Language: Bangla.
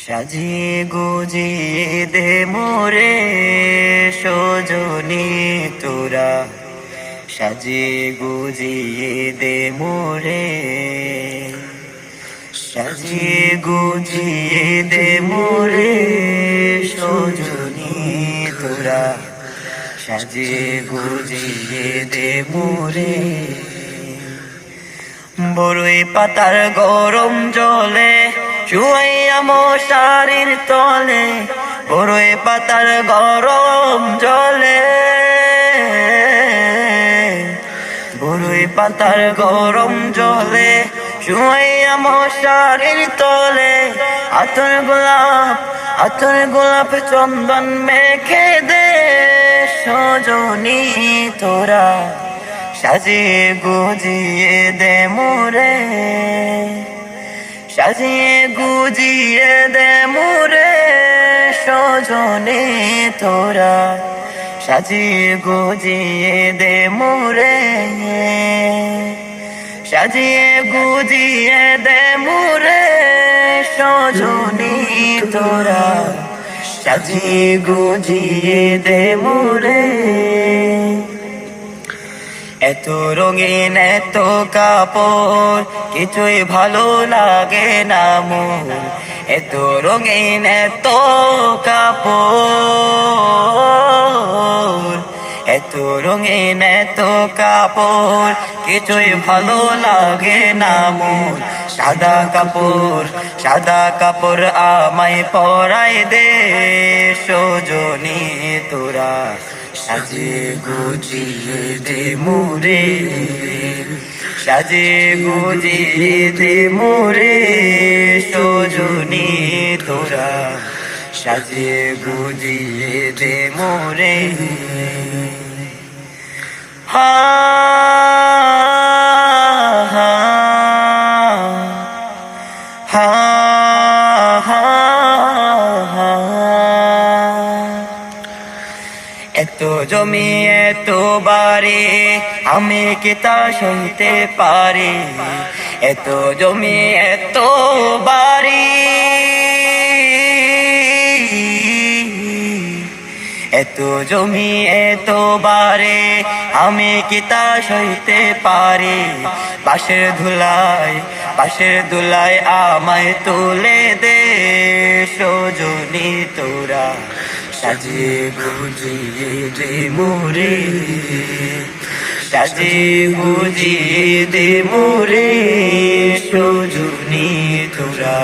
সাজিয়ে গুজিয়ে দে মোরে সজনী তোরা, সাজিয়ে গুজিয়ে দে মোরে, সাজিয়ে গুজিয়ে দে মোরে সজনী তোরা, সাজিয়ে গুজিয়ে দে মোরে। বড়ই পাতার গরম জলে শুয়াইয়া মশারির তলে, বড়ই পাতার গরম জলে, বড়ই পাতার গরম জলে শুয়াইয়া মশারির তলে, আতর গোলাপ চন্দন মেখে দে সজনী তোরা, সাজিয়ে গুজিয়ে দে মোরে, সাজিয়ে গুজিয়ে দে মোরে সজনী তোরা, সাজিয়ে গুজিয়ে দে মোরে, সাজিয়ে গুজিয়ে দে মোরে সজনী তোরা, সাজিয়ে গুজিয়ে দে মোরে। এত রঙিন এত কাপড় কিছুই ভালো লাগে না মোর, এত রঙিন এত কাপড়, এত রঙিন এত কাপড় কিছুই ভালো লাগে না মোর। সাদা কাপড় আমায় পরাই দে সজনী তোরা, সাজিয়ে গুজিয়ে দে মোরে, সাজিয়ে গুজিয়ে দে মোরে সজনী তোরা, সাজিয়ে গুজিয়ে দে মোরে। হা হা হা হা হা, এত জমি এত বাড়ি আমি কি তা সইতে পারি, এত জমি এত বাড়ি, এত জমি এত বাড়ি আমি কি তা সইতে পারি। বাঁশের ধুলায় আমায় তুলে দে সজনী তোরা, সাজিয়ে গুজিয়ে দে মোরে, সাজিয়ে গুজিয়ে দে মোরে সজনী তোরা।